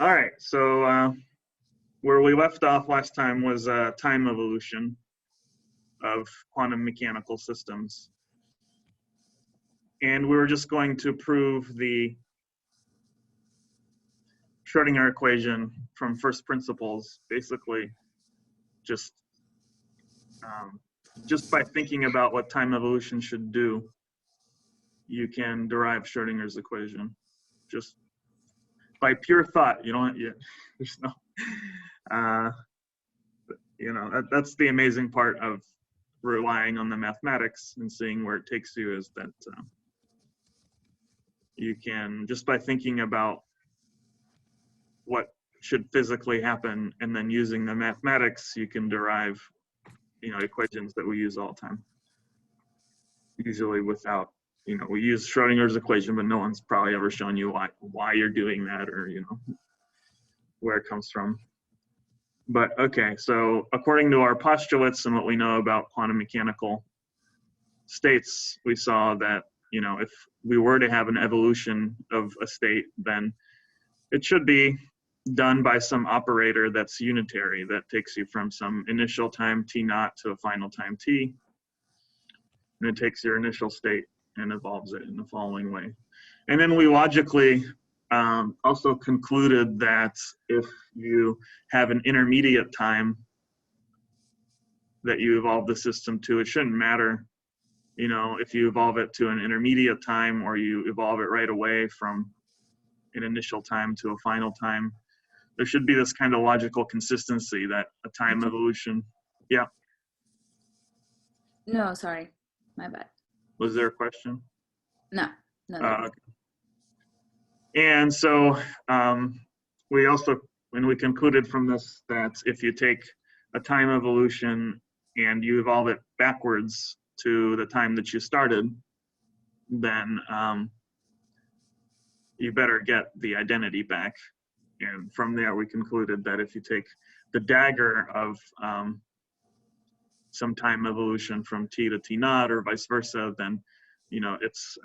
All right, so where we left off last time was time evolution of quantum mechanical systems. And we were just going to prove the Schrodinger equation from first principles, basically just by thinking about what time evolution should do, you can derive Schrodinger's equation. Just by pure thought, there's no, that's the amazing part of relying on the mathematics and seeing where it takes you, is that you can, just by thinking about what should physically happen and then using the mathematics, you can derive, equations that we use all the time. Usually without, we use Schrodinger's equation, but no one's probably ever shown you why you're doing that, or, where it comes from. But okay, so according to our postulates and what we know about quantum mechanical states, we saw that, if we were to have an evolution of a state, then it should be done by some operator that's unitary, that takes you from some initial time t0 to a final time t. And it takes your initial state and evolves it in the following way. And then we logically also concluded that if you have an intermediate time that you evolve the system to, it shouldn't matter, if you evolve it to an intermediate time or you evolve it right away from an initial time to a final time. There should be this kind of logical consistency that a time evolution, yeah. No, sorry, my bad. Was there a question? No. Okay. And so we concluded from this that if you take a time evolution and you evolve it backwards to the time that you started, then you better get the identity back. And from there, we concluded that if you take the dagger of some time evolution from t to t0 or vice versa, then it's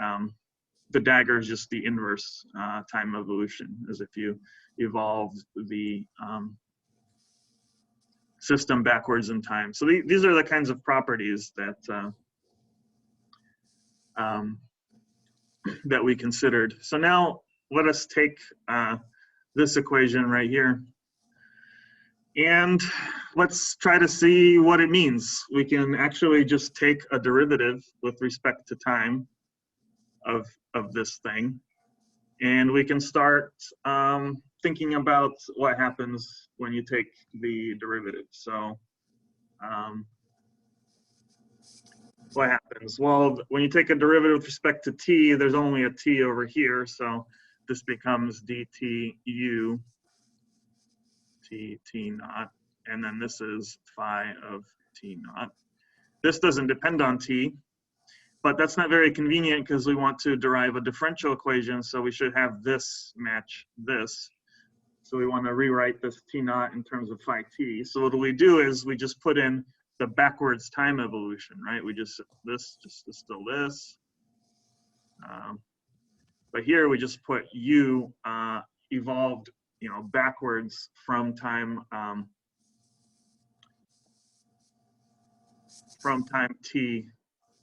the dagger is just the inverse time evolution, as if you evolved the system backwards in time. So these are the kinds of properties that that we considered. So now let us take this equation right here, and let's try to see what it means. We can actually just take a derivative with respect to time of this thing, and we can start thinking about what happens when you take the derivative. So what happens? Well, when you take a derivative with respect to t, there's only a t over here, so this becomes dtu t0, and then this is phi of t0. This doesn't depend on t, but that's not very convenient because we want to derive a differential equation, so we should have this match this. So we want to rewrite this t0 in terms of phi t. So what we do is we just put in the backwards time evolution, right? We just, this just is still this. But here we just put u evolved, backwards from time t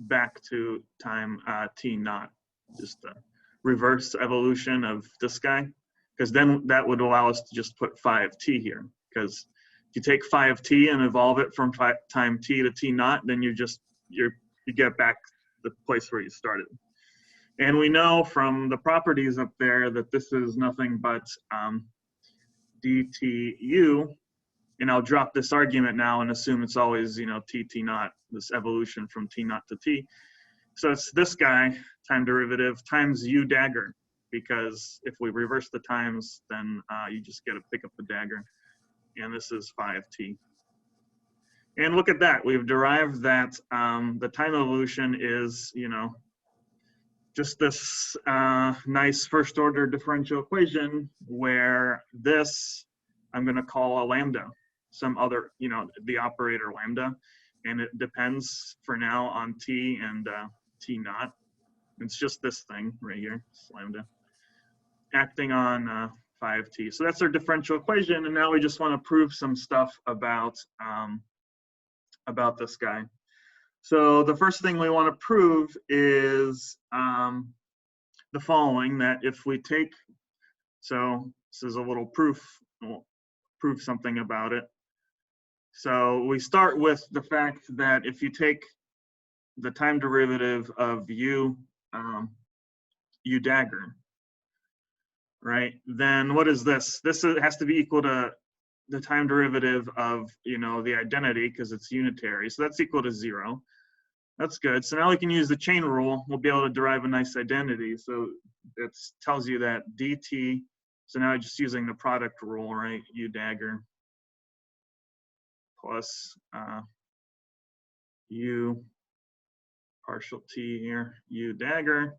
back to time t0, just a reverse evolution of this guy, because then that would allow us to just put phi of t here, because if you take phi of t and evolve it from time t to t0, then you get back the place where you started. And we know from the properties up there that this is nothing but dtu, and I'll drop this argument now and assume it's always, t0, this evolution from t0 to t. So it's this guy, time derivative, times u dagger, because if we reverse the times, then you just get to pick up the dagger. And this is phi of t. And look at that, we've derived that the time evolution is, just this nice first order differential equation where this, I'm going to call a lambda, some other, the operator lambda, and it depends for now on t and t0. It's just this thing right here, it's lambda, acting on 5t. So that's our differential equation, and now we just want to prove some stuff about this guy. So the first thing we want to prove is the following, that if we take, so this is a little proof, we'll prove something about it. So we start with the fact that if you take the time derivative of u dagger, right, then what is this? This has to be equal to the time derivative of, the identity, because it's unitary. So that's equal to 0. That's good. So now we can use the chain rule. We'll be able to derive a nice identity. So it tells you that dt, so now just using the product rule, right, u dagger plus u partial t here, u dagger,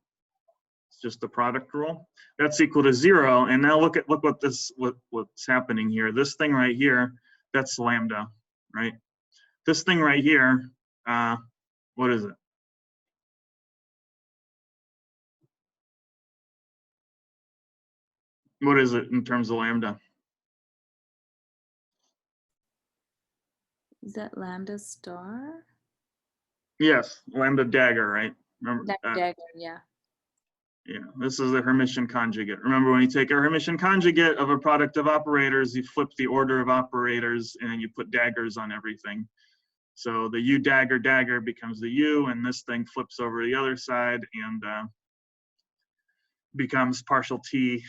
it's just the product rule. That's equal to 0. And now look what's happening here. This thing right here, that's lambda, right? This thing right here, what is it? What is it in terms of lambda? Is that lambda star? Yes, lambda dagger, right? Remember, Dagger, yeah. yeah, this is a Hermitian conjugate. Remember, when you take a Hermitian conjugate of a product of operators, you flip the order of operators and you put daggers on everything. So the u dagger dagger becomes the u, and this thing flips over the other side and becomes partial t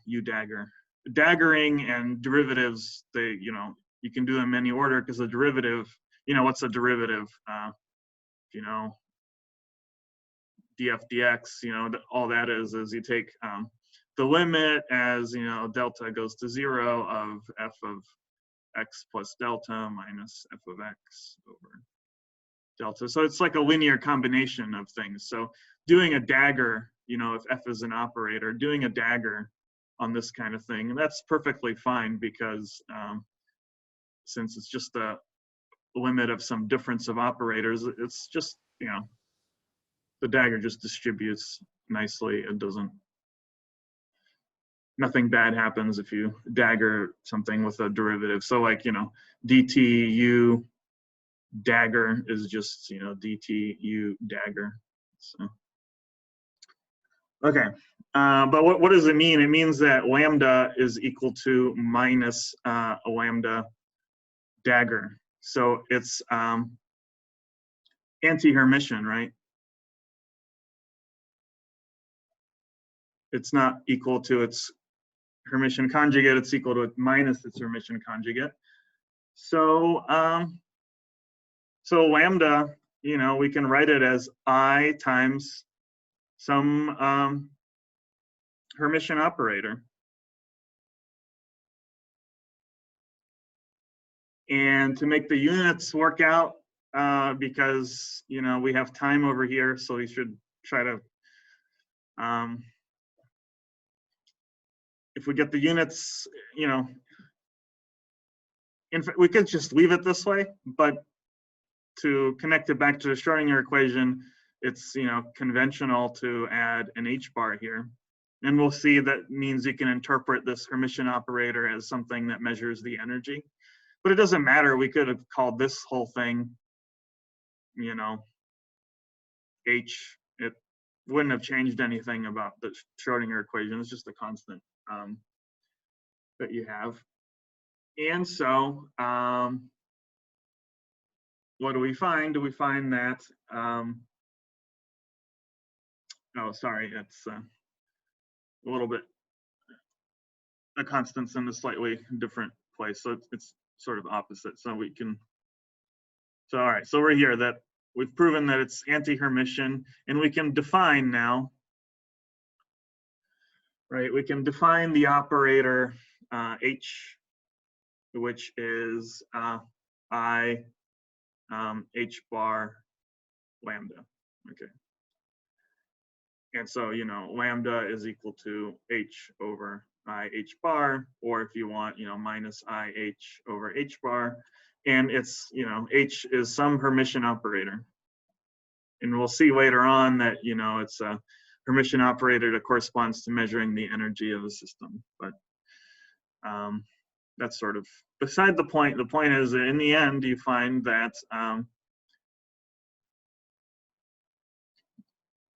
u dagger. Daggering and derivatives, you can do them in any order, because the derivative, what's a derivative? Df dx, all that is you take the limit as, delta goes to 0 of f of x plus delta minus f of x over delta. So it's like a linear combination of things. So doing a dagger, if f is an operator, doing a dagger on this kind of thing, and that's perfectly fine, because since it's just a limit of some difference of operators, it's just, the dagger just distributes nicely. It doesn't, nothing bad happens if you dagger something with a derivative. So like, dt u dagger is just, dt u dagger. So, okay, but what does it mean? It means that lambda is equal to minus a lambda dagger. So it's anti-Hermitian, right? It's not equal to its Hermitian conjugate, it's equal to minus its Hermitian conjugate. So, so lambda, we can write it as I times some Hermitian operator. And to make the units work out, because, we have time over here, so we should try to, if we get the units, in fact, we could just leave it this way, but to connect it back to the Schrodinger equation, it's, conventional to add an h bar here. And we'll see that means you can interpret this Hermitian operator as something that measures the energy. But it doesn't matter. We could have called this whole thing, h. It wouldn't have changed anything about the Schrodinger equation. It's just a constant that you have. And so what do we find? Do we find that, oh, sorry, it's a little bit, the constant's in a slightly different place. So it's sort of opposite. So we can, so all right, so we're here, that we've proven that it's anti-Hermitian, and we can define now, right? We can define the operator h, which is I h bar lambda, okay. And so, lambda is equal to h over I h bar, or if you want, minus I h over h bar. And it's, h is some Hermitian operator. And we'll see later on that, it's a Hermitian operator that corresponds to measuring the energy of a system. But That's sort of beside the point. The point is that in the end, you find that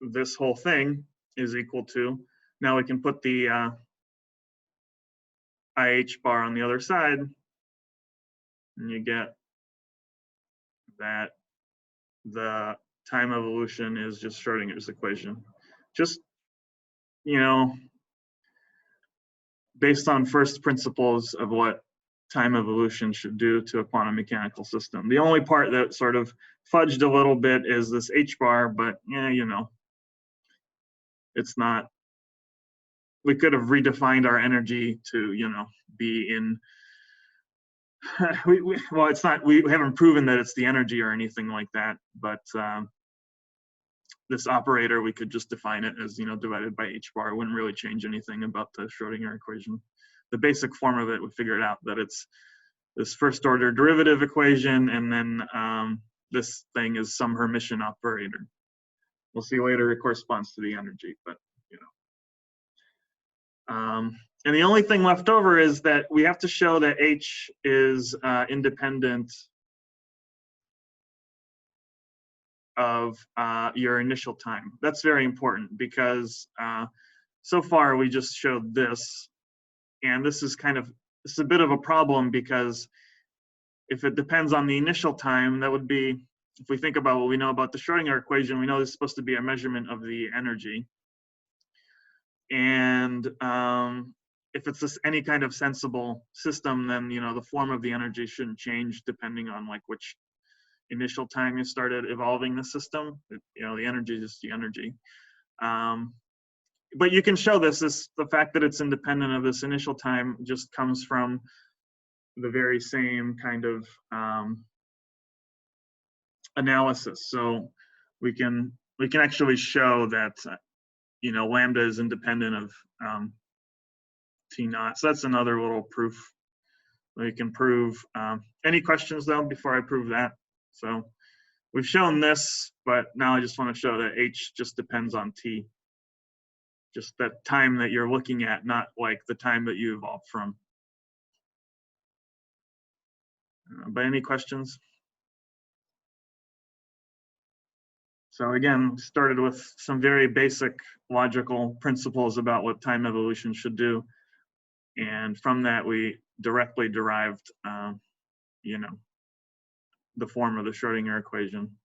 this whole thing is equal to, now we can put the IH bar on the other side, and you get that the time evolution is just Schrodinger's equation. Just, you know, based on first principles of what time evolution should do to a quantum mechanical system. The only part that sort of fudged a little bit is this H bar, but yeah, you know, it's not, we could have redefined our energy to, you know, be in, well, it's not, we haven't proven that it's the energy or anything like that, but this operator, we could just define it as, you know, divided by H bar. It wouldn't really change anything about the Schrodinger equation. The basic form of it, we figured out that it's this first order derivative equation, and then this thing is some Hermitian operator. We'll see later it corresponds to the energy, but you know. And the only thing left over is that we have to show that H is independent of your initial time. That's very important because so far we just showed this, and this is kind of, it's a bit of a problem because if it depends on the initial time, that would be, if we think about what we know about the Schrodinger equation, we know this is supposed to be a measurement of the energy. And if it's this, any kind of sensible system, then, you know, the form of the energy shouldn't change depending on like which initial time you started evolving the system. You know, the energy is just the energy. But you can show this, the fact that it's independent of this initial time just comes from the very same kind of analysis. So we can actually show that you know, lambda is independent of T naught. So that's another little proof we can prove. Any questions though before I prove that? So we've shown this, but now I just want to show that H just depends on T. Just that time that you're looking at, not like the time that you evolved from. But any questions? So again, started with some very basic logical principles about what time evolution should do. And from that, we directly derived, you know, the form of the Schrodinger equation.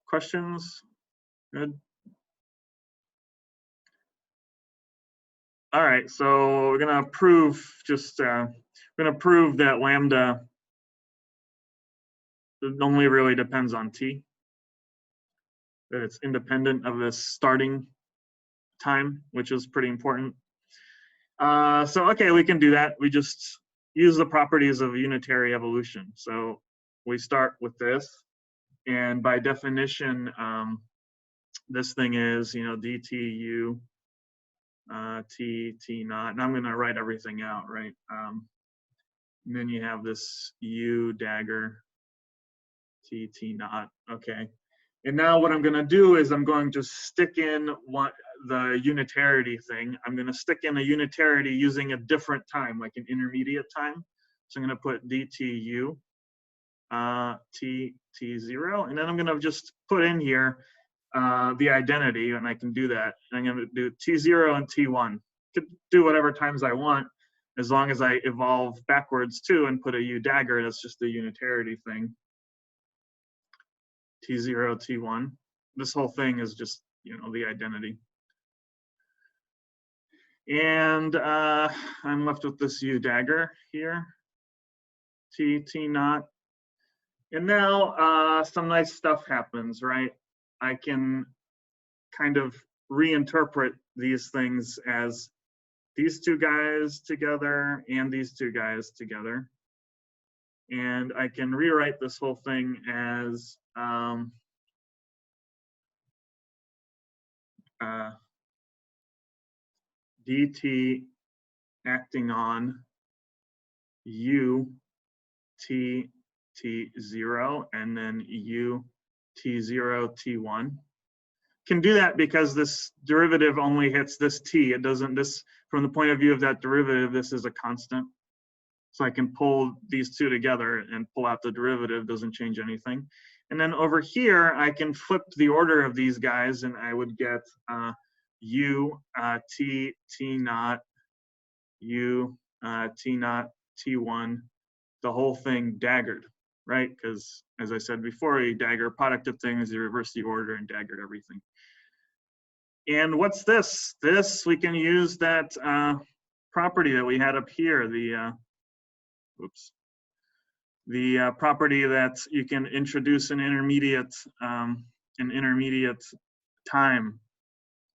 Questions? Good. All right, so we're gonna prove just we're gonna prove that lambda only really depends on T, that it's independent of this starting time, which is pretty important. So okay, we can do that. We just use the properties of unitary evolution. So we start with this, and by definition, this thing is, you know, dtu t naught, and I'm going to write everything out, right? And then you have this u dagger t naught. Okay, and now what I'm going to do is I'm going to stick in the unitarity thing. I'm going to stick in a unitarity using a different time, like an intermediate time. So I'm going to put dtu t0, and then I'm going to just put in here the identity, and I can do that. And I'm going to do t0 and t1. Could do whatever times I want, as long as I evolve backwards too and put a u dagger. That's just the unitarity thing. t0, t1. This whole thing is just, you know, the identity. And I'm left with this u dagger here, t naught. And now some nice stuff happens, right? I can kind of reinterpret these things as these two guys together and these two guys together. And I can rewrite this whole thing as dt acting on u t t0 and then u t0 t1. Can do that because this derivative only hits this t. It doesn't, this, from the point of view of that derivative, this is a constant. So I can pull these two together and pull out the derivative, doesn't change anything. And then over here, I can flip the order of these guys and I would get u t t naught, u t naught t1, the whole thing daggered, right? Because as I said before, you dagger product of things, you reverse the order and daggered everything. And what's this? This, we can use that property that we had up here, the, the property that you can introduce an intermediate time,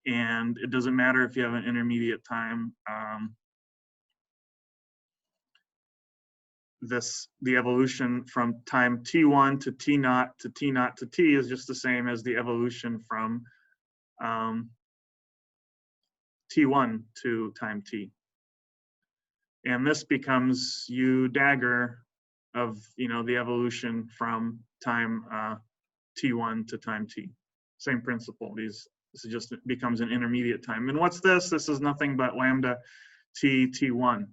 and it doesn't matter if you have an intermediate time. The evolution from time t1 to t naught to t naught to t is just the same as the evolution from t1 to time t. And this becomes u dagger of, you know, the evolution from time t1 to time t. Same principle. This is just, it becomes an intermediate time. And what's this? This is nothing but lambda t t1.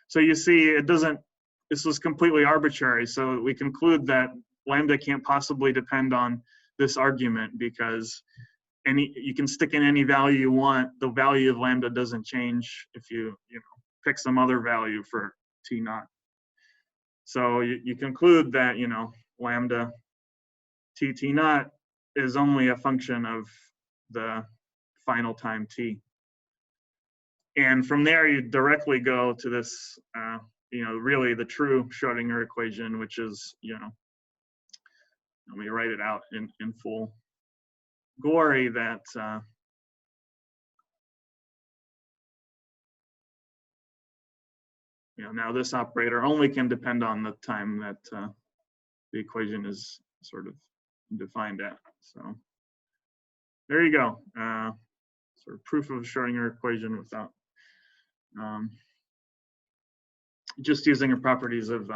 So you see, it doesn't, this was completely arbitrary. So we conclude that lambda can't possibly depend on this argument because you can stick in any value you want. The value of lambda doesn't change if you pick some other value for t naught. So you conclude that, you know, lambda t naught is only a function of the final time t. And from there, you directly go to this, you know, really the true Schrodinger equation, which is, you know, let me write it out in full glory, that you know, now this operator only can depend on the time that the equation is sort of defined at. So there you go. Sort of proof of a Schrodinger equation without just using the properties of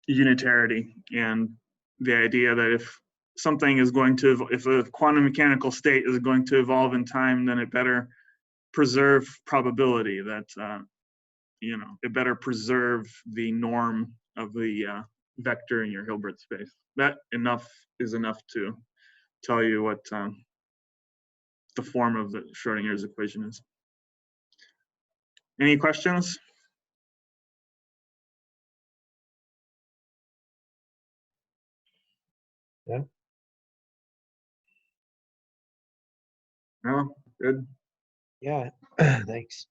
unitarity and the idea that if something is going to, if a quantum mechanical state is going to evolve in time, then it better preserve probability, that you know, it better preserve the norm of the vector in your Hilbert space. That is enough to tell you what the form of the Schrodinger's equation is. Any questions? Yeah. No? Good. Yeah. Thanks.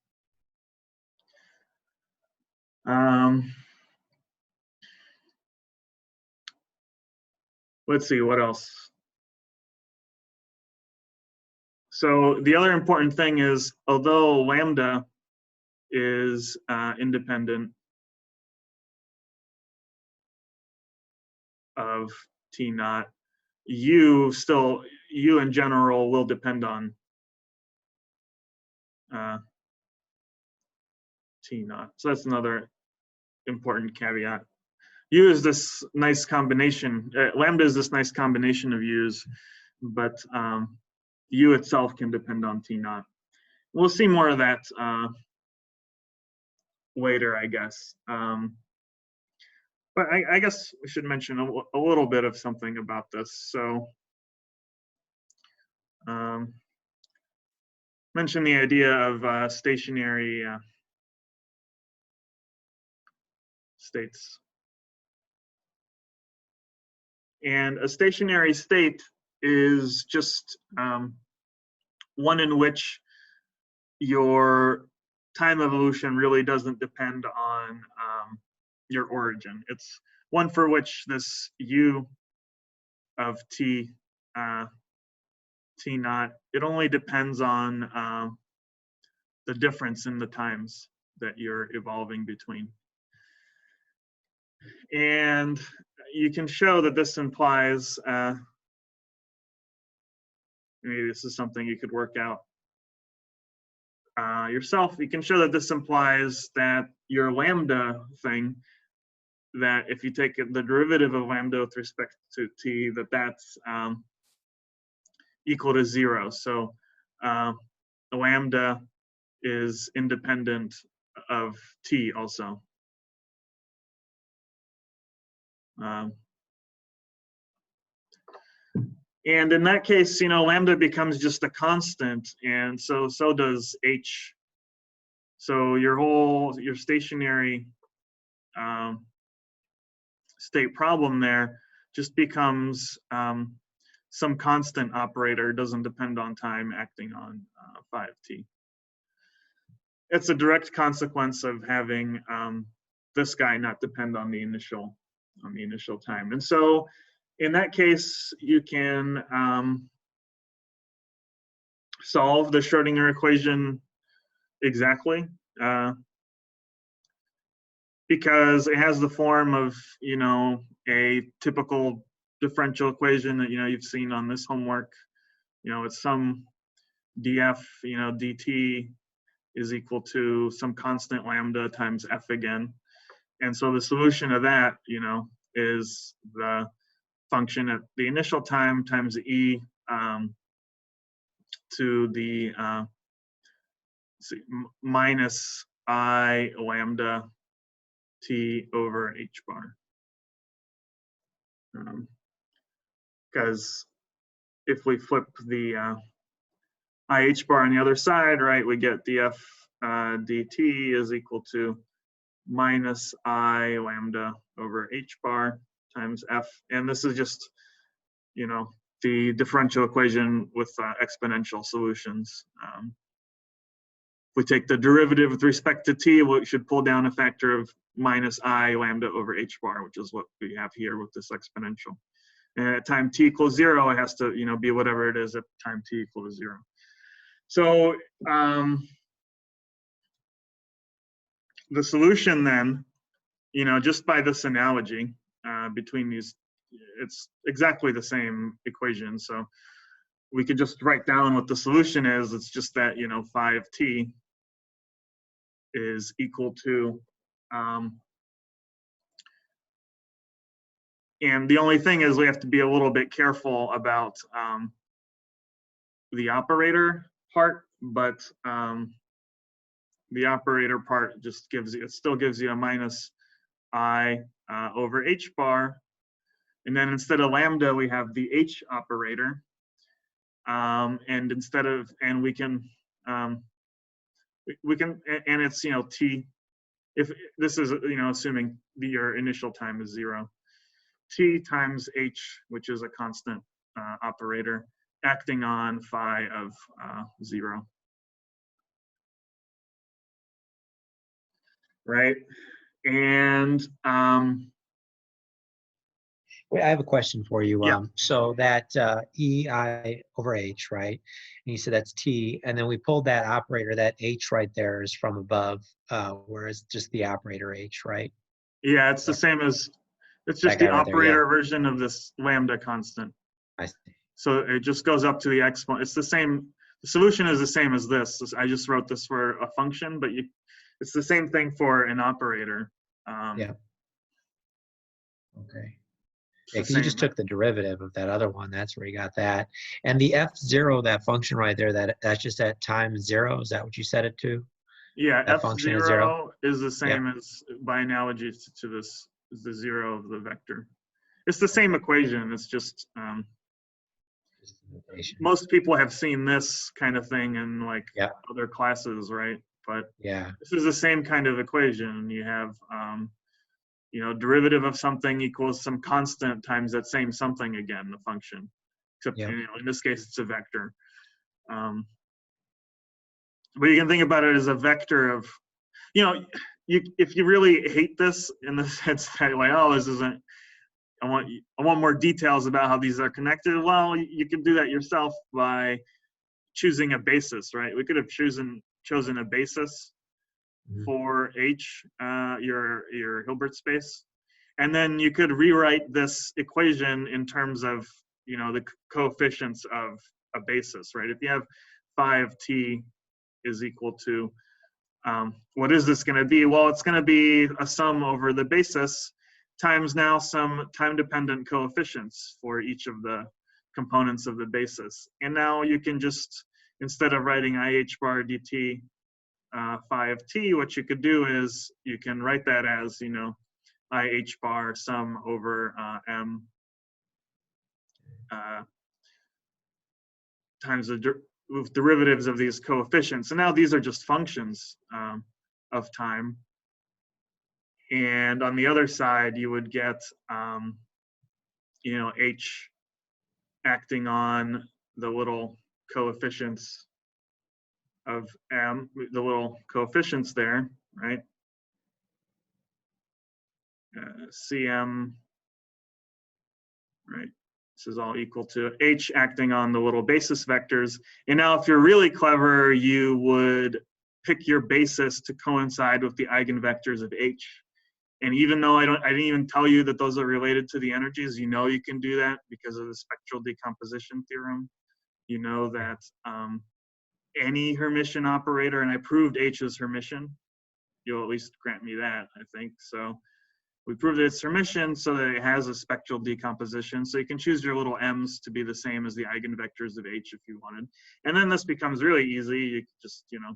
Let's see, what else? So the other important thing is, although lambda is independent of t naught, u in general will depend on t naught. So that's another important caveat. U is this nice combination, lambda is this nice combination of u's, but u itself can depend on t naught. We'll see more of that later, I guess. But I guess we should mention a little bit of something about this. So mention the idea of stationary states. And a stationary state is just one in which your time evolution really doesn't depend on your origin. It's one for which this u of t naught, it only depends on the difference in the times that you're evolving between. And you can show that this implies maybe this is something you could work out yourself. You can show that this implies that your lambda thing, that if you take the derivative of lambda with respect to t, that's equal to 0. So the lambda is independent of t also. And in that case, lambda becomes just a constant, and so does h. So your stationary state problem there just becomes some constant operator, doesn't depend on time, acting on 5t. It's a direct consequence of having this guy not depend on the initial time. And so in that case, you can solve the Schrodinger equation exactly, because it has the form of a typical differential equation that you've seen on this homework. It's some df dt is equal to some constant lambda times f again. And so the solution of that is the function at the initial time times e to the minus I lambda t over h bar. Because if we flip the IH bar on the other side, right, we get df dt is equal to minus I lambda over h bar times f. And this is just, the differential equation with exponential solutions. If we take the derivative with respect to t, we should pull down a factor of minus I lambda over h bar, which is what we have here with this exponential. And at time t equals 0, it has to, be whatever it is at time t equals 0. So the solution then, just by this analogy between these, it's exactly the same equation. So we could just write down what the solution is. It's just that, 5t is equal to, and the only thing is we have to be a little bit careful about the operator part, but the operator part just still gives you a minus I over h bar. And then instead of lambda, we have the h operator. And we can, and it's, t, if this is, assuming your initial time is 0, t times h, which is a constant operator, acting on phi of 0. Right? And wait, I have a question for you. Yeah. So that EI over H, right? And you said that's T, and then we pulled that operator, that H right there is from above, whereas just the operator H, right? Yeah, it's the same as, it's just the right there, operator version of this lambda constant. I see. So it just goes up to the exponent. It's the same, the solution is the same as this. I just wrote this for a function, but it's the same thing for an operator. Yeah. Okay. It's Yeah, the because you just same. took the derivative of that other one. That's where you got that. And the F0, that function right there, that's just at time 0. Is that what you set it to? Yeah, That function is 0? F0 is the same as, by analogy to this, is the 0 of the vector. It's the same equation. It's just, most people have seen this kind of thing in like other classes, right? But this is the same kind of equation. You have, derivative of something equals some constant times that same something again, the function. Except in this case, it's a vector. But you can think about it as a vector of, if you really hate this in the sense that like, oh, this isn't, I want more details about how these are connected. Well, you can do that yourself by choosing a basis, right? We could have chosen a basis for H, your Hilbert space, and then you could rewrite this equation in terms of the coefficients of a basis, right? If you have 5t is equal to, what is this going to be? Well, it's going to be a sum over the basis times now some time-dependent coefficients for each of the components of the basis. And now you can just, instead of writing IH bar dt 5t, what you could do is you can write that as, you know, IH bar sum over m times the derivatives of these coefficients. And now these are just functions of time. And on the other side, you would get, you know, h acting on the little coefficients of m, the little coefficients there, right? Cm, right? This is all equal to h acting on the little basis vectors. And now if you're really clever, you would pick your basis to coincide with the eigenvectors of h. And even though I didn't even tell you that those are related to the energies, you know you can do that because of the spectral decomposition theorem. You know that any Hermitian operator, and I proved H is Hermitian. You'll at least grant me that, I think. So we proved that it's Hermitian so that it has a spectral decomposition. So you can choose your little m's to be the same as the eigenvectors of H if you wanted. And then this becomes really easy. You just, you know,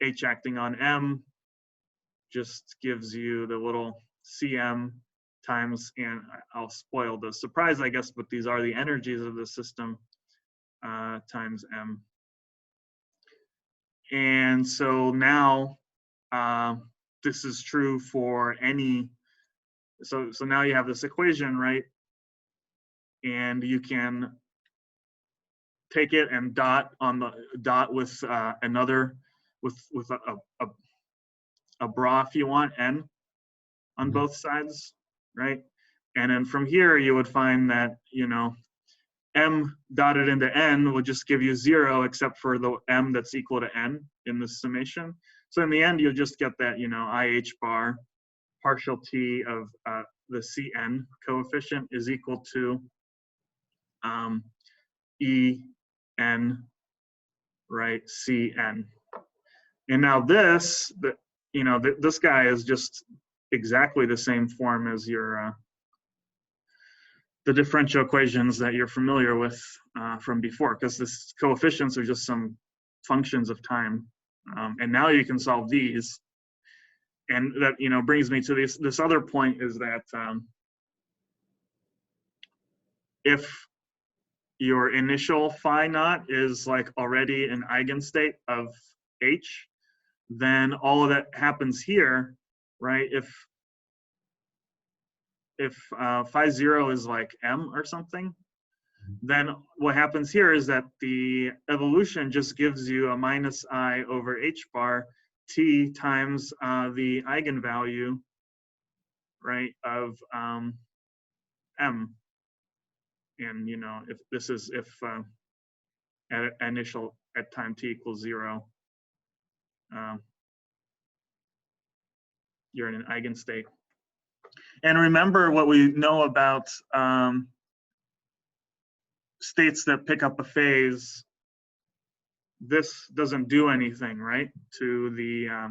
H acting on M just gives you the little Cm times, and I'll spoil the surprise, I guess, but these are the energies of the system, times M. And so now this is true for any, so now you have this equation, right? And you can take it and dot on the dot with another, with a bra if you want, n on both sides, right? And then from here you would find that, you know, m dotted into n will just give you 0 except for the m that's equal to n in the summation. So in the end you'll just get that, you know, IH bar partial t of the Cn coefficient is equal to En, right, Cn. And now this, you know, this guy is just exactly the same form as your the differential equations that you're familiar with from before, because this coefficients are just some functions of time. And now you can solve these. And that, you know, brings me to this other point, is that if your initial phi naught is like already an eigenstate of H, then all of that happens here, right? If phi 0 is like M or something, then what happens here is that the evolution just gives you a minus I over H bar T times the eigenvalue, right, of M. And, you know, if this is, if at initial, at time t equals 0, you're in an eigenstate. And remember what we know about states that pick up a phase. This doesn't do anything, right, to the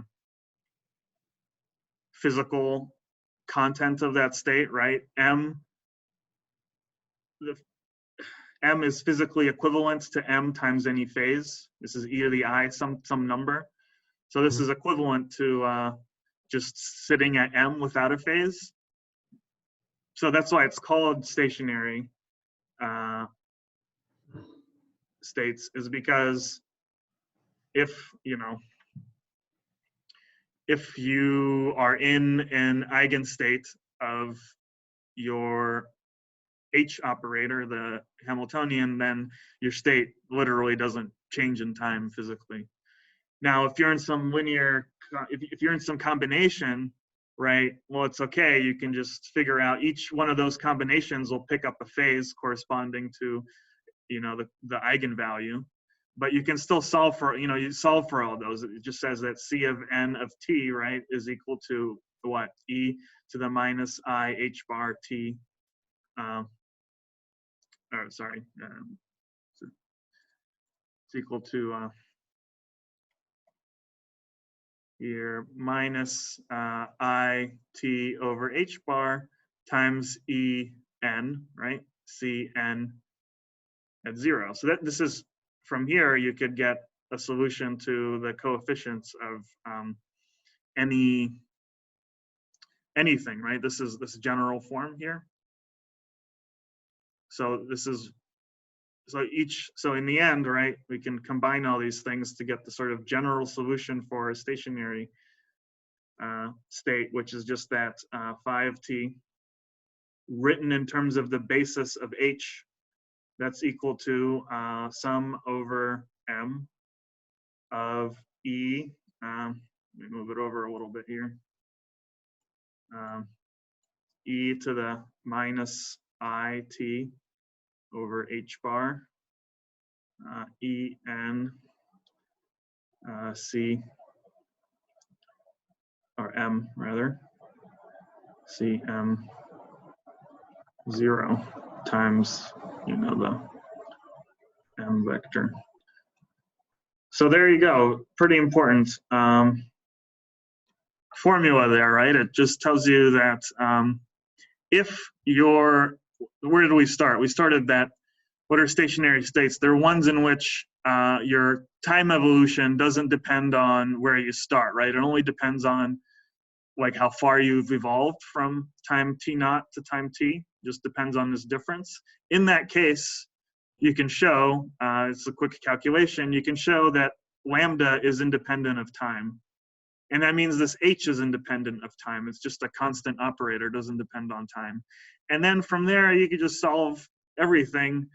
physical content of that state, right? M is physically equivalent to M times any phase. This is e to the I, some number. So this is equivalent to just sitting at M without a phase. So that's why it's called stationary states, is because if, you know, if you are in an eigenstate of your H operator, the Hamiltonian, then your state literally doesn't change in time physically. Now, if you're in some linear, if you're in some combination, right, well, it's okay. You can just figure out each one of those combinations will pick up a phase corresponding to, you know, the eigenvalue. But you can still solve for, you know, you solve for all those. It just says that C of n of t, right, is equal to what? E to the minus I h bar t or sorry, it's equal to here minus I t over h bar times E n, right? C n at 0. So that this is, from here, you could get a solution to the coefficients of anything, right? This is this general form here. So this is, so in the end, right, we can combine all these things to get the sort of general solution for a stationary state, which is just that 5t written in terms of the basis of h. That's equal to sum over m of E. Let me move it over a little bit here. E to the minus it over h bar, E n c, or m rather, c m 0 times, the m vector. So there you go. Pretty important formula there, right? It just tells you that if where did we start? We started that, what are stationary states? They're ones in which your time evolution doesn't depend on where you start, right? It only depends on like how far you've evolved from time t naught to time t, just depends on this difference. In that case, you can show, it's a quick calculation, you can show that lambda is independent of time. And that means this h is independent of time. It's just a constant operator, doesn't depend on time. And then from there, you could just solve everything,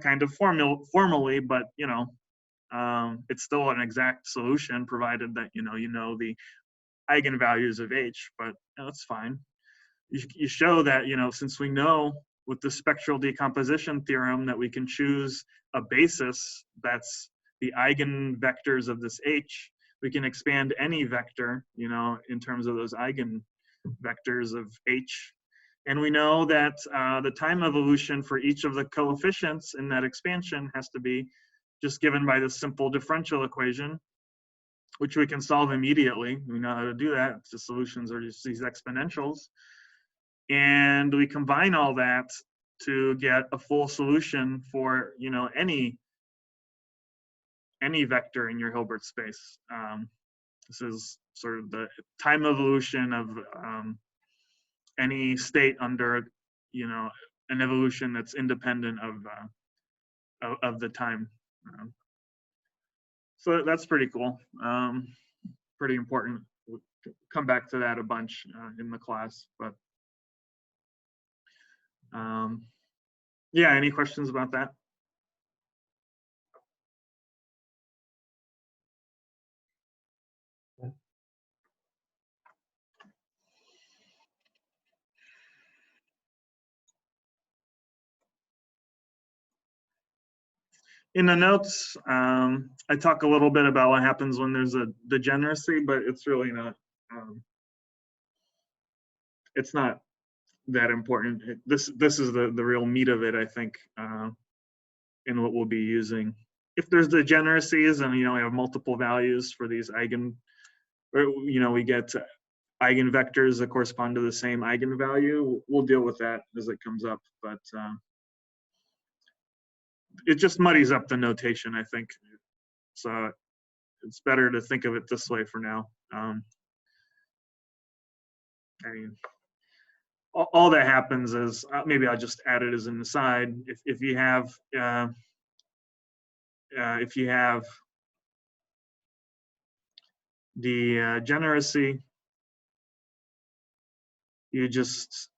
kind of formally, but, it's still an exact solution provided that, you know the eigenvalues of h, but that's fine. You show that, since we know with the spectral decomposition theorem that we can choose a basis that's the eigenvectors of this h, we can expand any vector, in terms of those eigenvectors of h. And we know that the time evolution for each of the coefficients in that expansion has to be just given by this simple differential equation, which we can solve immediately. We know how to do that. The solutions are just these exponentials. And we combine all that to get a full solution for, any vector in your Hilbert space. This is sort of the time evolution of any state under, an evolution that's independent of the time. So that's pretty cool. Pretty important. We'll come back to that a bunch in the class, but yeah, any questions about that? In the notes, I talk a little bit about what happens when there's a degeneracy, but it's really not, it's not that important. This is the real meat of it, I think, in what we'll be using. If there's degeneracies and, we have multiple values for these we get eigenvectors that correspond to the same eigenvalue, we'll deal with that as it comes up, but it just muddies up the notation, I think. So it's better to think of it this way for now. I mean, all that happens is, maybe I'll just add it as an aside. If you have the degeneracy, you just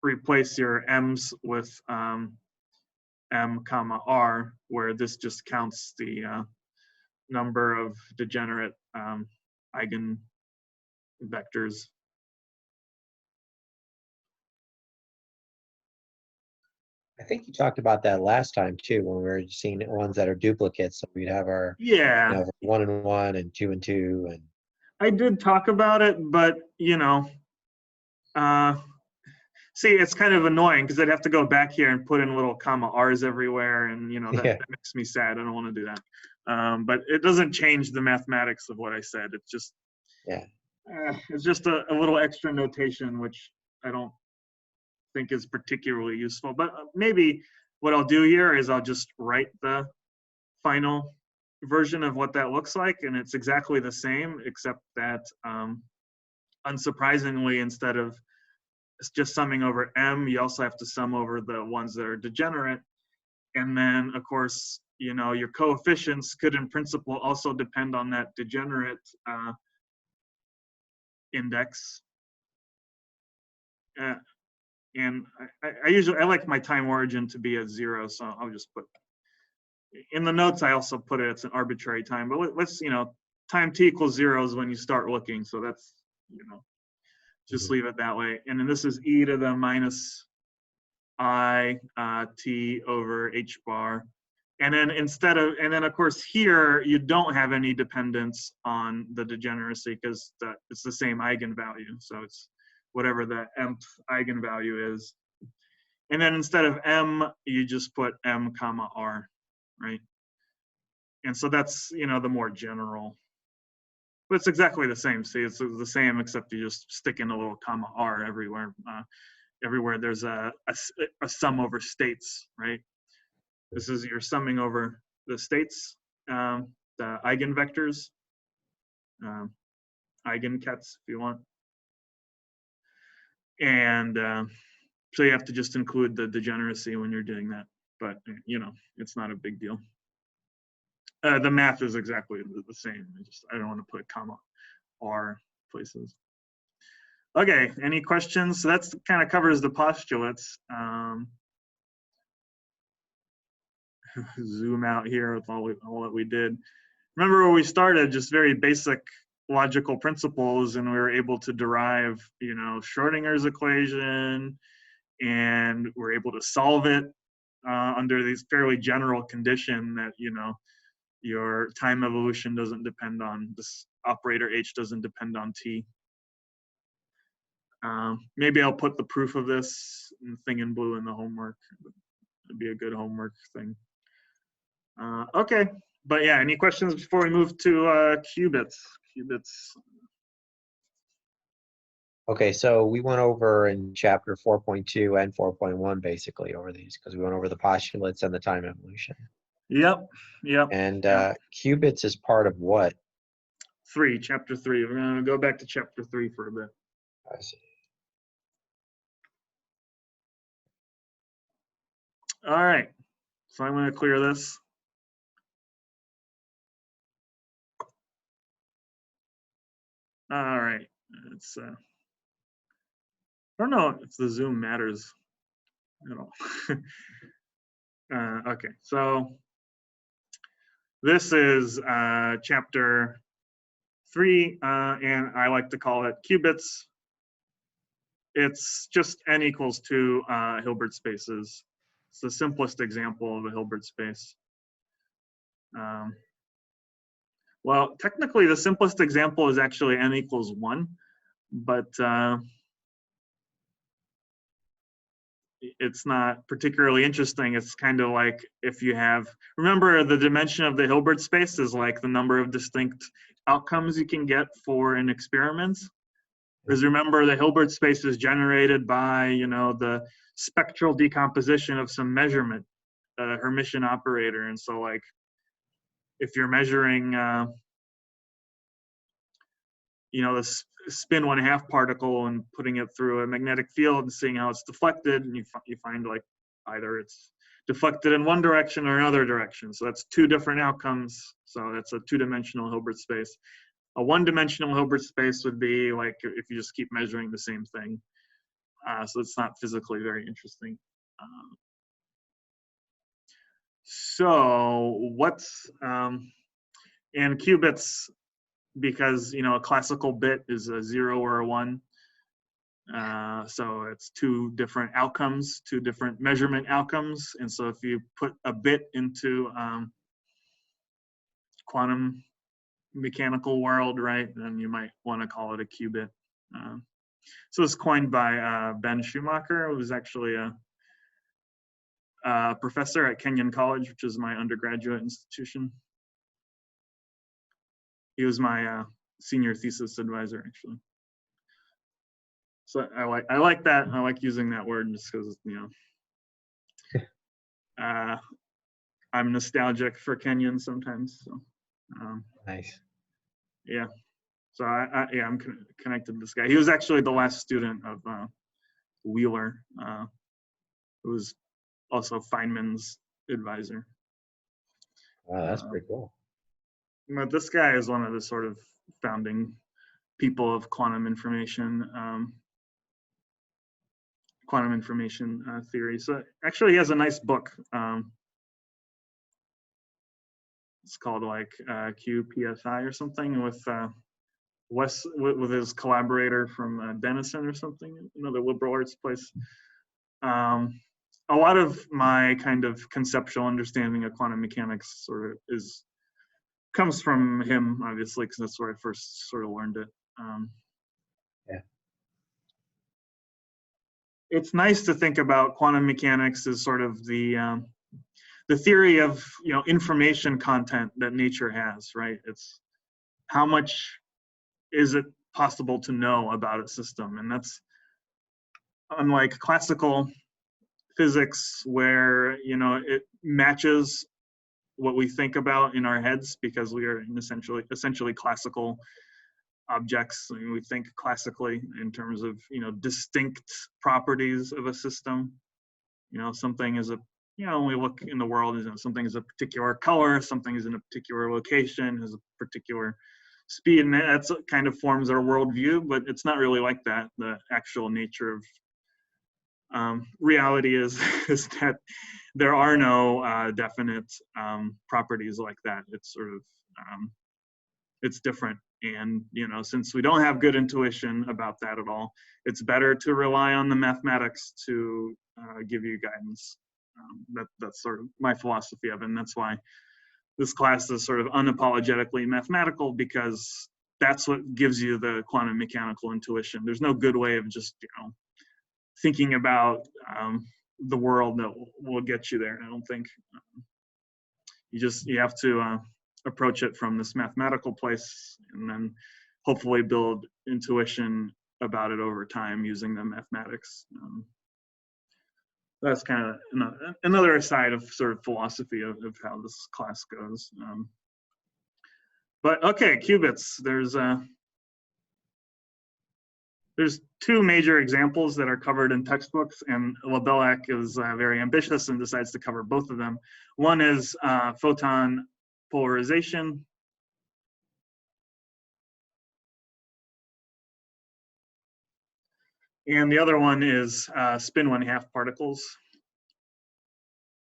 replace your m's with m comma r, where this just counts the number of degenerate eigenvectors. I think you talked about that last time too, when we were seeing ones that are duplicates. So we'd have our 1 and 1 and 2 and 2. And I did talk about it, but See, it's kind of annoying because I'd have to go back here and put in little comma R's everywhere, and that, Yeah. that makes me sad. I don't want to do that. But it doesn't change the mathematics of what I said. It's just Yeah. it's just a little extra notation, which I don't think is particularly useful. But maybe what I'll do here is I'll just write the final version of what that looks like, and it's exactly the same, except that unsurprisingly, instead of just summing over m, you also have to sum over the ones that are degenerate. And then, of course, your coefficients could in principle also depend on that degenerate index. And I like my time origin to be at 0, so I'll just put, in the notes I also put it's an arbitrary time, but let's, time t equals 0 is when you start looking, so that's, just leave it that way. And then this is e to the minus I t over h bar. And then of course here you don't have any dependence on the degeneracy because it's the same eigenvalue. So it's whatever the mth eigenvalue is. And then instead of m, you just put m comma r, right? And so that's, the more general. But it's exactly the same. See, it's the same, except you just stick in a little comma r everywhere. Everywhere there's a sum over states, right? This is you're summing over the states, the eigenvectors, eigenkets, if you want. And so you have to just include the degeneracy when you're doing that. But, it's not a big deal. The math is exactly the same. I don't want to put comma r places. Okay, any questions? So that's kind of covers the postulates. Zoom out here with all that we did. Remember where we started, just very basic logical principles, and we were able to derive, Schrodinger's equation, and we're able to solve it under these fairly general condition that, your time evolution doesn't depend on this operator h doesn't depend on t. Maybe I'll put the proof of this thing in blue in the homework. It'd be a good homework thing. Okay, but yeah, any questions before we move to qubits? Okay, so we went over in chapter 4.2 and 4.1 basically over these because we went over the postulates and the time evolution. Yep. And qubits is part of what? Chapter 3. We're going to go back to chapter 3 for a bit. I see. All right, so I'm going to clear this. All right, it's I don't know if the Zoom matters at all. Okay, so this is chapter 3, and I like to call it qubits. It's just n equals 2 Hilbert spaces. It's the simplest example of a Hilbert space. Well, technically the simplest example is actually n equals 1, but it's not particularly interesting. It's kind of like if you have, remember the dimension of the Hilbert space is like the number of distinct outcomes you can get for an experiment. Because remember the Hilbert space is generated by, the spectral decomposition of some measurement, Hermitian operator. And so like, if you're measuring, the spin 1/2 particle and putting it through a magnetic field and seeing how it's deflected, and you find like either it's deflected in one direction or another direction. So that's 2 different outcomes. So that's a 2-dimensional Hilbert space. A 1-dimensional Hilbert space would be like if you just keep measuring the same thing. So it's not physically very interesting. So what's and qubits, because a classical bit is a 0 or a 1. So it's 2 different outcomes, 2 different measurement outcomes. And so if you put a bit into quantum mechanical world, right, then you might want to call it a qubit. So it was coined by Ben Schumacher, who was actually a professor at Kenyon College, which is my undergraduate institution. He was my senior thesis advisor, actually. So I like that. I like using that word just because, you know, I'm nostalgic for Kenyon sometimes. So Nice. yeah. So I'm connected to this guy. He was actually the last student of Wheeler, who was also Feynman's advisor. Wow, that's pretty cool. But this guy is one of the sort of founding people of quantum information theory. So actually, he has a nice book. It's called like QPSI or something with with his collaborator from Denison or something, another liberal arts place. A lot of my kind of conceptual understanding of quantum mechanics sort of comes from him, obviously, because that's where I first sort of learned it. Yeah. It's nice to think about quantum mechanics as sort of the theory of, you know, information content that nature has, right? It's how much is it possible to know about a system, and that's unlike classical physics where, you know, it matches what we think about in our heads because we are in essentially classical objects. I mean, we think classically in terms of, you know, distinct properties of a system. You know, something is when we look in the world, you know, something is a particular color, something is in a particular location, has a particular speed, and that's kind of forms our worldview, but it's not really like that. The actual nature of reality is that there are no definite properties like that. It's sort of it's different, and you know, since we don't have good intuition about that at all, it's better to rely on the mathematics to give you guidance. That's sort of my philosophy of it, and that's why this class is sort of unapologetically mathematical, because that's what gives you the quantum mechanical intuition. There's no good way of just, you know, thinking about the world that will get you there. I don't think. You have to approach it from this mathematical place, and then hopefully build intuition about it over time using the mathematics. That's kind of another aside of sort of philosophy of how this class goes. But okay, qubits. There's two major examples that are covered in textbooks, and Lebellec is very ambitious and decides to cover both of them. One is photon polarization. And the other one is spin 1/2 particles.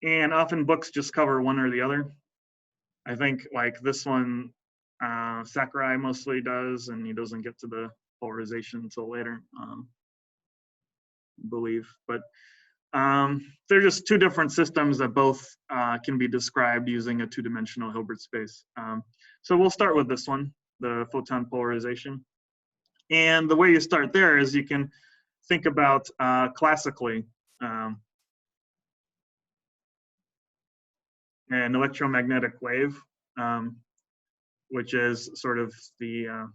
And often books just cover one or the other. I think like this one, Sakurai mostly does, and he doesn't get to the polarization until later, I believe. But they're just two different systems that both can be described using a two-dimensional Hilbert space. So we'll start with this one, the photon polarization. And the way you start there is you can think about classically an electromagnetic wave, which is sort of the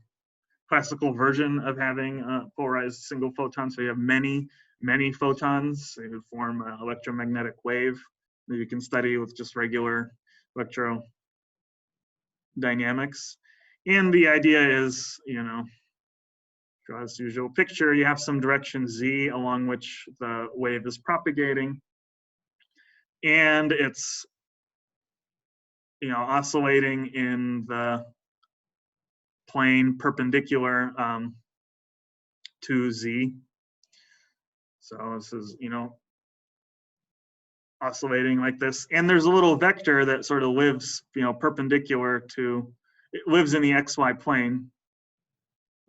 classical version of having a polarized single photon. So you have many photons. They would form an electromagnetic wave that you can study with just regular electrodynamics. And the idea is, you know, draw this usual picture. You have some direction z along which the wave is propagating, and it's, you know, oscillating in the plane perpendicular to z. So this is, you know, oscillating like this, and there's a little vector that sort of lives, you know, perpendicular to, it lives in the xy plane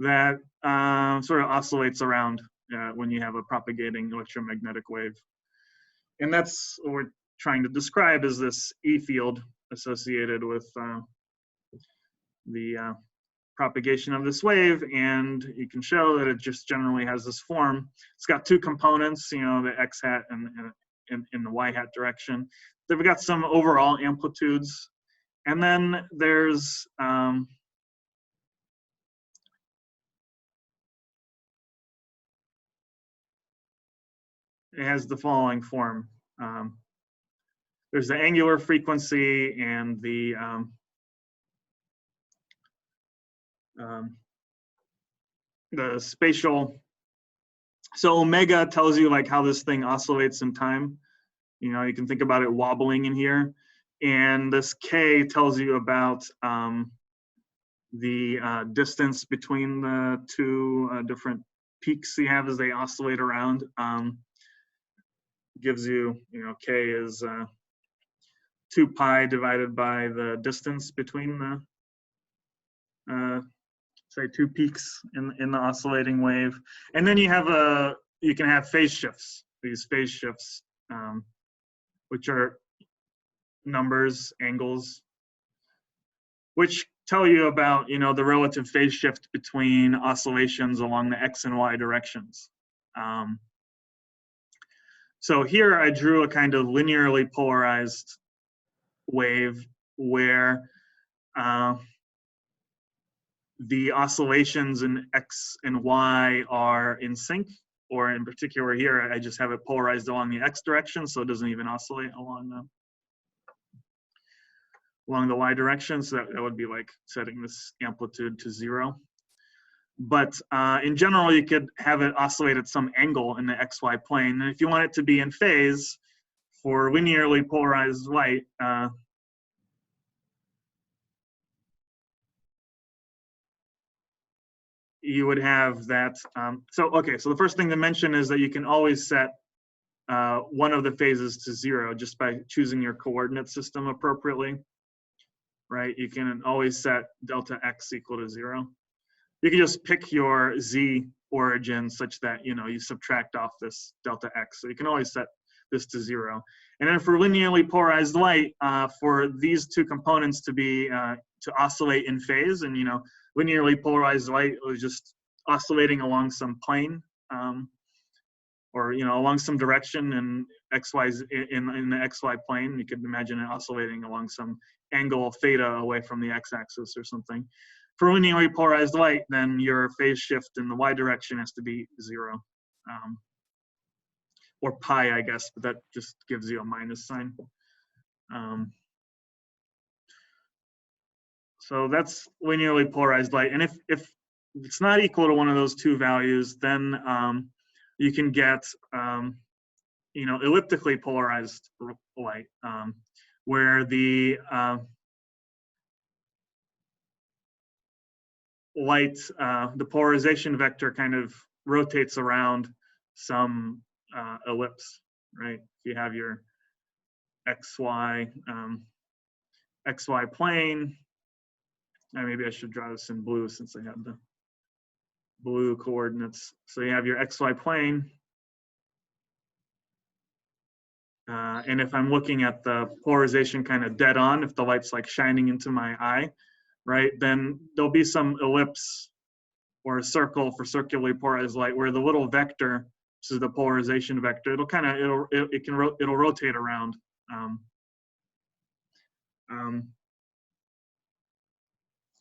that sort of oscillates around when you have a propagating electromagnetic wave. And that's what we're trying to describe, is this E field associated with the propagation of this wave, and you can show that it just generally has this form. It's got two components, you know, the x hat and in the y hat direction. They've got some overall amplitudes, and then there's it has the following form. There's the angular frequency and the spatial. So omega tells you like how this thing oscillates in time. You know, you can think about it wobbling in here. And this K tells you about the distance between the two different peaks you have as they oscillate around. Gives you, you know, K is 2 pi divided by the distance between the say 2 peaks in the oscillating wave. And then you have you can have phase shifts, these phase shifts, which are numbers, angles, which tell you about, you know, the relative phase shift between oscillations along the x and y directions. So here I drew a kind of linearly polarized wave where the oscillations in x and y are in sync, or in particular here, I just have it polarized along the x direction, so it doesn't even oscillate along the y direction. So that would be like setting this amplitude to 0. But in general, you could have it oscillate at some angle in the xy plane. And if you want it to be in phase for linearly polarized light, you would have that. So the first thing to mention is that you can always set one of the phases to 0 just by choosing your coordinate system appropriately, right? You can always set delta x equal to 0. You can just pick your z origin such that, you know, you subtract off this delta x. So you can always set this to 0. And then for linearly polarized light, for these two components to be to oscillate in phase, and, you know, linearly polarized light was just oscillating along some plane, or, you know, along some direction in in the xy plane. You could imagine it oscillating along some angle theta away from the x-axis or something. For linearly polarized light, then your phase shift in the y direction has to be 0, or pi, I guess, but that just gives you a minus sign. So that's linearly polarized light. And if it's not equal to one of those two values, then you can get, you know, elliptically polarized light, where the the polarization vector kind of rotates around some ellipse, right? If you have your xy plane, and maybe I should draw this in blue since I have the blue coordinates. So you have your xy plane, and if I'm looking at the polarization kind of dead on, if the light's like shining into my eye, right, then there'll be some ellipse or a circle for circularly polarized light where the little vector, this is the polarization vector, it'll kind of, it'll rotate around.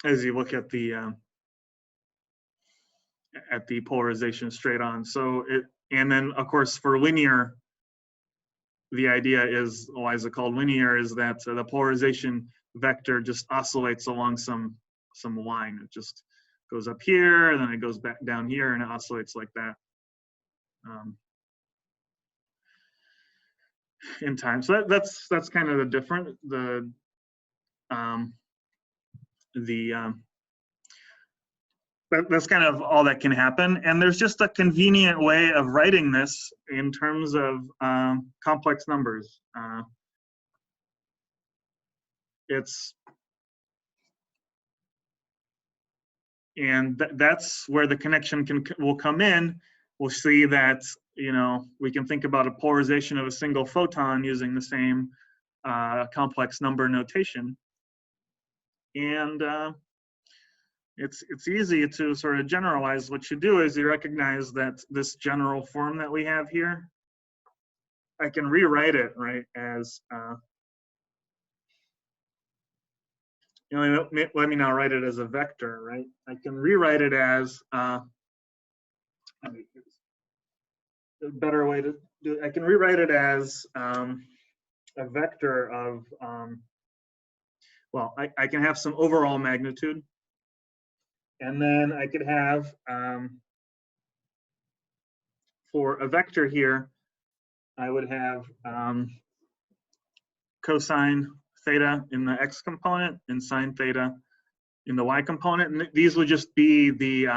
As you look at the polarization straight on. So and then of course for linear, the idea is, why is it called linear, is that the polarization vector just oscillates along some line. It just goes up here, and then it goes back down here, and it oscillates like that in time. So that's kind of that's kind of all that can happen. And there's just a convenient way of writing this in terms of complex numbers. That's where the connection will come in. We'll see that, you know, we can think about a polarization of a single photon using the same complex number notation. And it's easy to sort of generalize. What you do is you recognize that this general form that we have here, I can rewrite it, right, as, let me now write it as a vector, right? I can rewrite it as, a better way to do it, I can rewrite it as a vector of, well, I can have some overall magnitude, and then I could have, for a vector here, I would have cosine theta in the x component and sine theta in the y component. And these would just be the,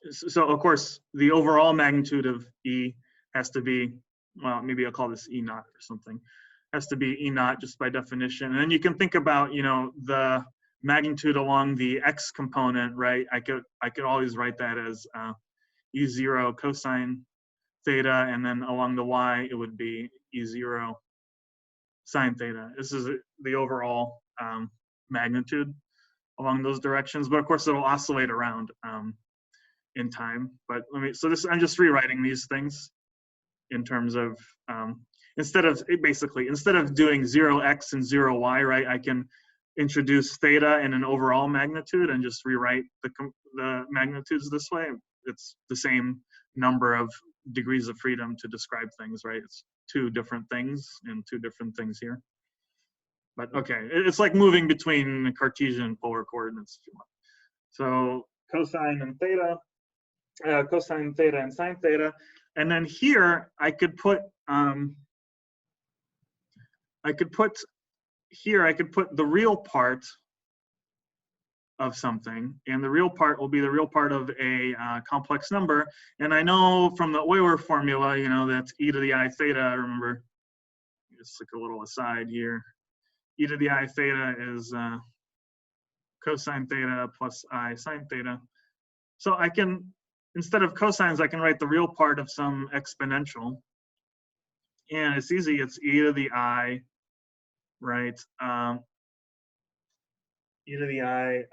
so of course, the overall magnitude of E has to be, well, maybe I'll call this E naught or something, has to be E naught just by definition. And then you can think about, the magnitude along the x component, right? I could always write that as E0 cosine theta, and then along the y, it would be E0 sine theta. This is the overall magnitude along those directions, but of course it'll oscillate around in time. But so this, I'm just rewriting these things in terms of, instead of doing 0x and 0y, right, I can introduce theta in an overall magnitude and just rewrite the magnitudes this way. It's the same number of degrees of freedom to describe things, right? It's two different things and two different things here. But okay, it's like moving between Cartesian polar coordinates if you want. So cosine and theta, cosine theta and sine theta. And then here I could put the real part of something, and the real part will be the real part of a complex number. And I know from the Euler formula, that's e to the I theta. Remember, just like a little aside here, e to the I theta is cosine theta plus I sine theta. So I can, instead of cosines, I can write the real part of some exponential. And it's easy, it's e to the I, right? E to the I,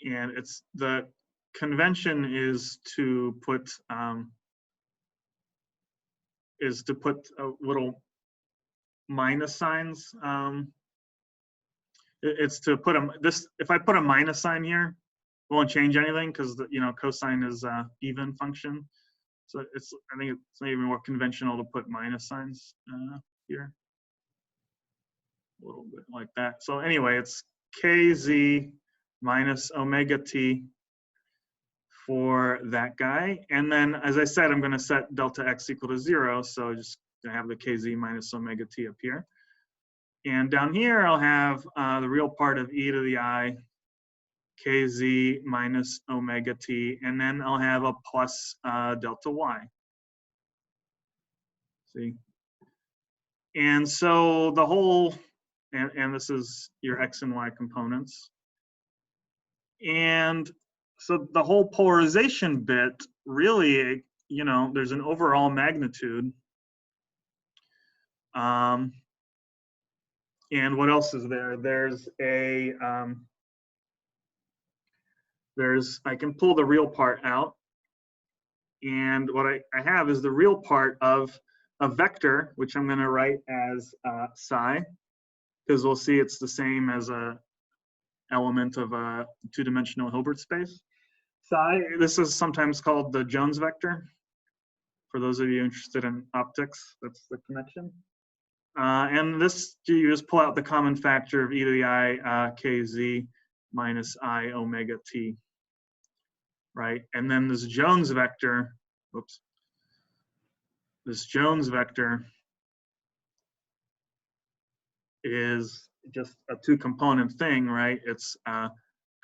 and it's the convention is to put little minus signs. It's to put if I put a minus sign here, it won't change anything because cosine is even function. So I think it's maybe more conventional to put minus signs here, a little bit like that. So anyway, it's kz minus omega t for that guy. And then, as I said, I'm going to set delta x equal to 0. So just going to have the kz minus omega t up here. And down here, I'll have the real part of e to the I kz minus omega t. And then I'll have a plus delta y. See? And so the whole, and this is your x and y components. And so the whole polarization bit, really, there's an overall magnitude. And what else is there? There's I can pull the real part out. And what I have is the real part of a vector, which I'm going to write as psi, because we'll see it's the same as a element of a two-dimensional Hilbert space. Psi, this is sometimes called the Jones vector. For those of you interested in optics, that's the connection. And this, you just pull out the common factor of e to the I kz minus I omega t, right? And then this Jones vector, whoops, this Jones vector is just a two-component thing, right? It's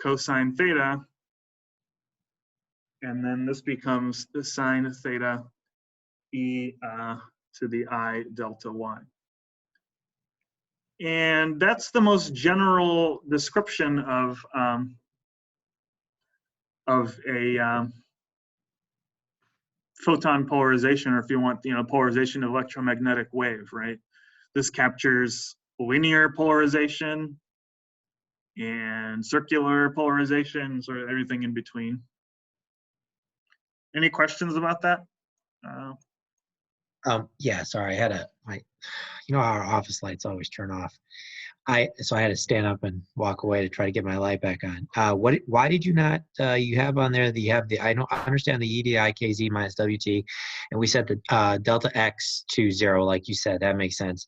cosine theta, and then this becomes the sine theta e to the I delta y. And that's the most general description of a photon polarization, or if you want, polarization of electromagnetic wave, right? This captures linear polarization and circular polarization, sort of everything in between. Any questions about that? Yeah, sorry, I had how our office lights always turn off. So I had to stand up and walk away to try to get my light back on. Why did you not, you have on there I understand the EDI KZ minus WT, and we set the delta X to 0, like you said, that makes sense.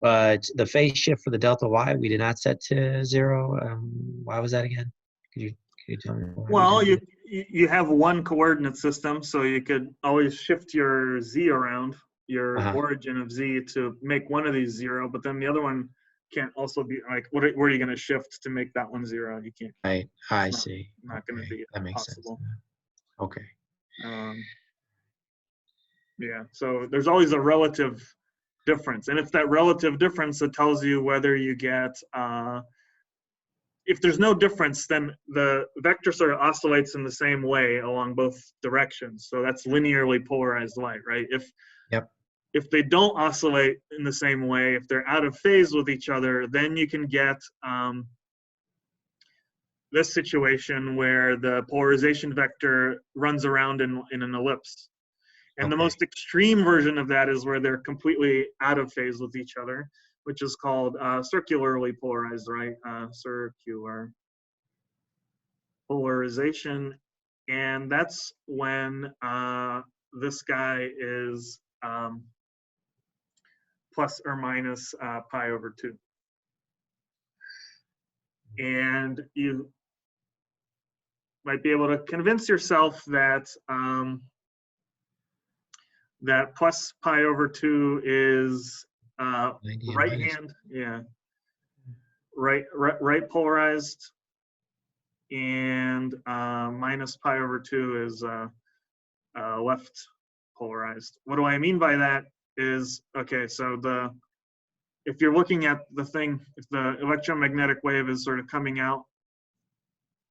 But the phase shift for the delta Y, we did not set to 0. Why was that again? Could you tell me why? Well, you have one coordinate system, so you could always shift your Z around, your origin of Z, to make one of these 0, but then the other one can't also be like, where are you going to shift to make that one 0? You can't. I see. Not going to be that makes possible. Sense. Okay. Yeah, so there's always a relative difference, and it's that relative difference that tells you whether you get, if there's no difference, then the vector sort of oscillates in the same way along both directions. So that's linearly polarized light, right? If they don't oscillate in the same way, if they're out of phase with each other, then you can get this situation where the polarization vector runs around in an ellipse. And the most extreme version of that is where they're completely out of phase with each other, which is called circularly polarized, right? Circular polarization. And that's when this guy is plus or minus pi over 2. And you might be able to convince yourself that that plus pi over 2 is right hand, right polarized, and minus pi over 2 is left polarized. What do I mean by that is, okay, so if you're looking at the thing, if the electromagnetic wave is sort of coming out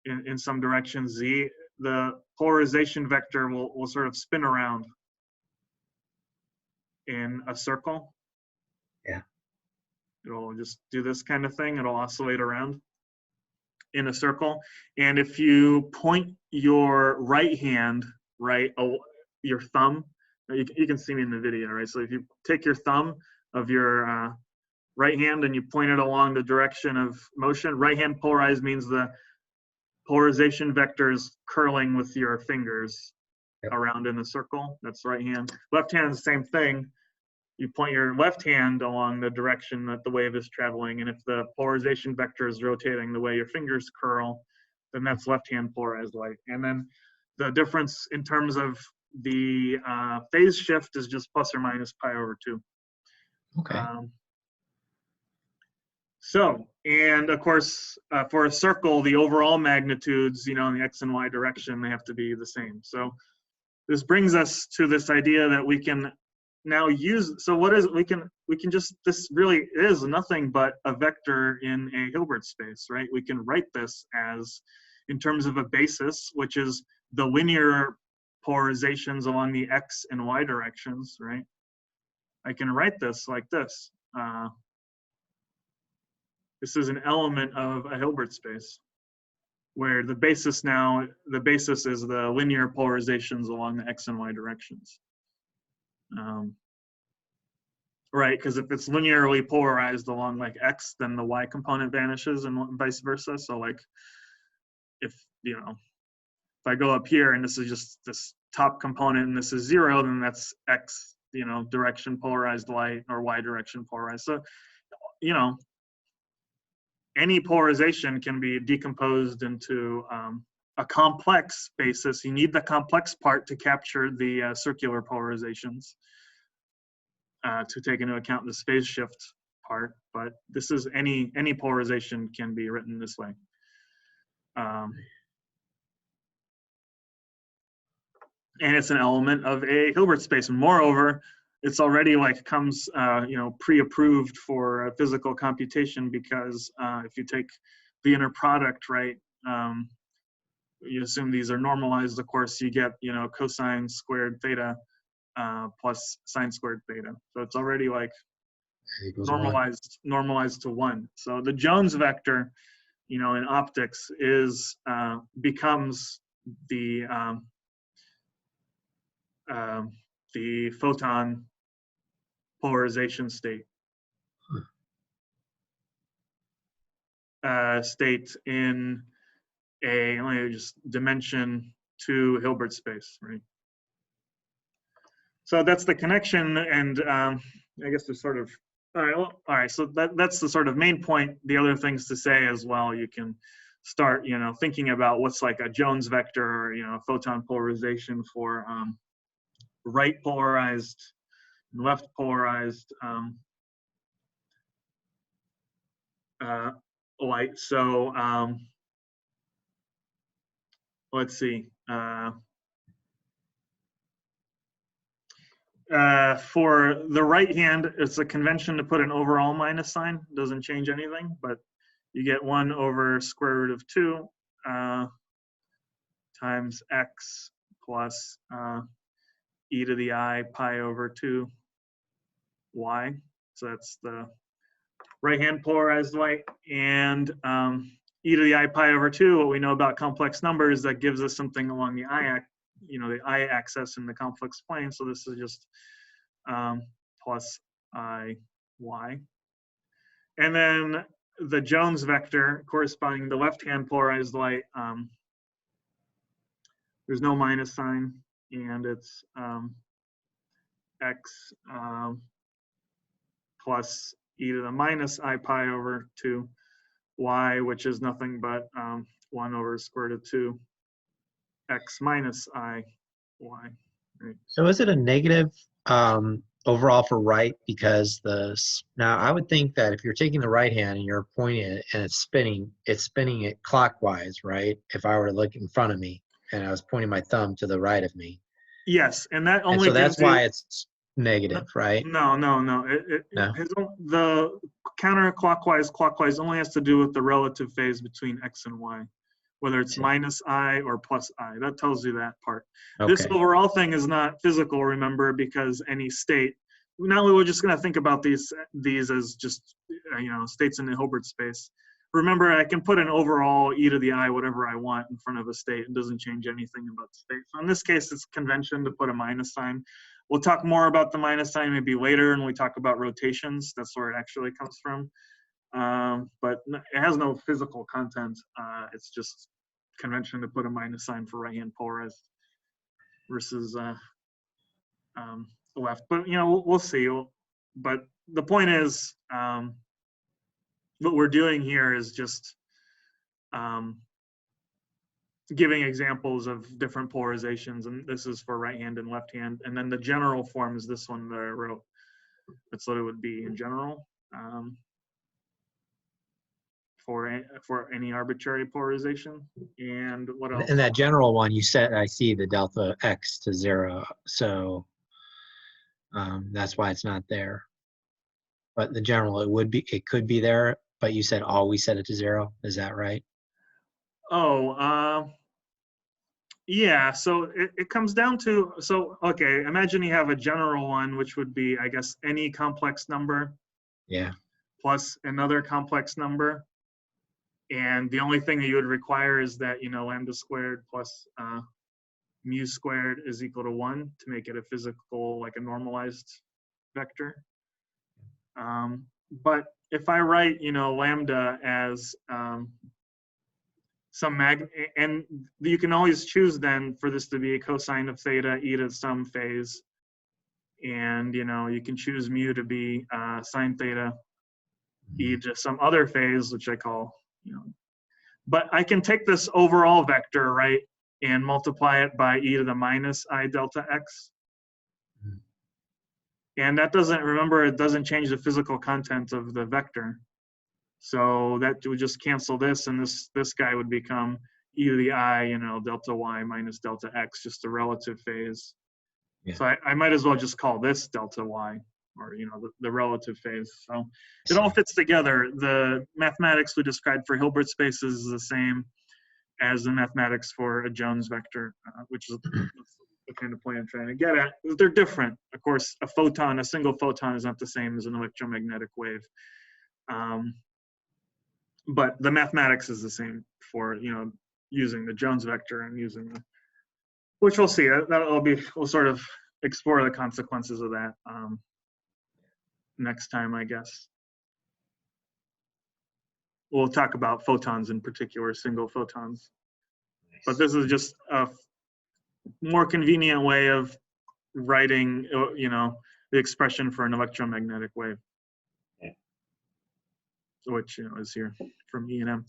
in some direction, Z, the polarization vector will sort of spin around in a circle. Yeah. It'll just do this kind of thing. It'll oscillate around in a circle. And if you point your right hand, right, your thumb, you can see me in the video, right? So if you take your thumb of your right hand and you point it along the direction of motion, right hand polarized means the polarization vector is curling with your fingers around in a circle. That's right hand. Left hand is the same thing. You point your left hand along the direction that the wave is traveling, and if the polarization vector is rotating the way your fingers curl, then that's left hand polarized light. And then the difference in terms of the phase shift is just plus or minus pi over 2. Okay. So, and of course, for a circle, the overall magnitudes, in the x and y direction, they have to be the same. So this brings us to this idea that we can now use, so what is, we can just, this really is nothing but a vector in a Hilbert space, right? We can write this as, in terms of a basis, which is the linear polarizations along the x and y directions, right? I can write this like this. This is an element of a Hilbert space, where the basis is the linear polarizations along the x and y directions. Right, because if it's linearly polarized along like x, then the y component vanishes and vice versa. So like, if I go up here and this is just this top component and this is 0, then that's x, direction polarized light, or y direction polarized. So, any polarization can be decomposed into a complex basis. You need the complex part to capture the circular polarizations, to take into account the phase shift part, but this is any polarization can be written this way. And it's an element of a Hilbert space. And moreover, it's already like comes, pre-approved for physical computation, because if you take the inner product, right, you assume these are normalized, of course, you get, you know, cosine squared theta plus sine squared theta. So it's already like Equals 1. normalized to 1. So the Jones vector, you know, in optics is becomes the photon polarization state. State in a, let me just dimension 2 Hilbert space, right? So that's the connection, and I guess there's sort of, all right, well, all right, so that's the sort of main point. The other things to say as well, you can start, you know, thinking about what's like a Jones vector, or, you know, photon polarization for right polarized, left polarized light. So let's see. For the right hand, it's a convention to put an overall minus sign. Doesn't change anything, but you get 1 over square root of 2 times x plus e to the I pi over 2 y. So that's the right hand polarized light. And e to the I pi over 2, what we know about complex numbers, that gives us something along the the I axis in the complex plane. So this is just plus I y. And then the Jones vector corresponding to the left-hand polarized light, there's no minus sign, and it's x plus e to the minus I pi over 2 y, which is nothing but 1 over square root of 2 x minus I y. Right? So is it a negative overall for right? Because now I would think that if you're taking the right hand and you're pointing it and it's spinning it clockwise, right? If I were to look in front of me and I was pointing my thumb to the right of me. Yes, and that only so that's why it's negative, right? No. No? The counterclockwise, clockwise only has to do with the relative phase between x and y, whether it's minus I or plus I. That tells you that part. Okay. This overall thing is not physical, remember, because any state, now we're just going to think about these as just, you know, states in the Hilbert space. Remember, I can put an overall e to the I, whatever I want, in front of a state. It doesn't change anything about the state. So in this case, it's convention to put a minus sign. We'll talk more about the minus sign maybe later when we talk about rotations. That's where it actually comes from. But it has no physical content. It's just convention to put a minus sign for right-hand polarized versus left. But, you know, we'll see. But the point is, what we're doing here is just giving examples of different polarizations, and this is for right hand and left hand. And then the general form is this one that I wrote. That's what it would be in general for any arbitrary polarization. And what else? And that general one, you said, I see the delta x to 0. So that's why it's not there. But the general, it could be there, but you said always set it to 0. Is that right? Oh, yeah, so it comes down to, so, okay, imagine you have a general one, which would be, I guess, any complex number. Yeah. Plus another complex number. And the only thing that you would require is that, you know, lambda squared plus mu squared is equal to 1 to make it a physical, like a normalized vector. But if I write, you know, lambda as and you can always choose then for this to be a cosine of theta e to some phase, and, you know, you can choose mu to be sine theta e to some other phase, which I call, you know, but I can take this overall vector, right, and multiply it by e to the minus I delta x. And that doesn't, remember, it doesn't change the physical content of the vector. So that would just cancel this, and this guy would become e to the I, you know, delta y minus delta x, just a relative phase. Yeah. So I might as well just call this delta y, or, you know, the relative phase. So it all fits together. The mathematics we described for Hilbert spaces is the same as the mathematics for a Jones vector, which is the kind of point I'm trying to get at. They're different. Of course, a single photon is not the same as an electromagnetic wave. But the mathematics is the same for, using the Jones vector and using which we'll see. We'll sort of explore the consequences of that next time, I guess. We'll talk about photons in particular, single photons. But this is just a more convenient way of writing, the expression for an electromagnetic wave, which is here from E and M.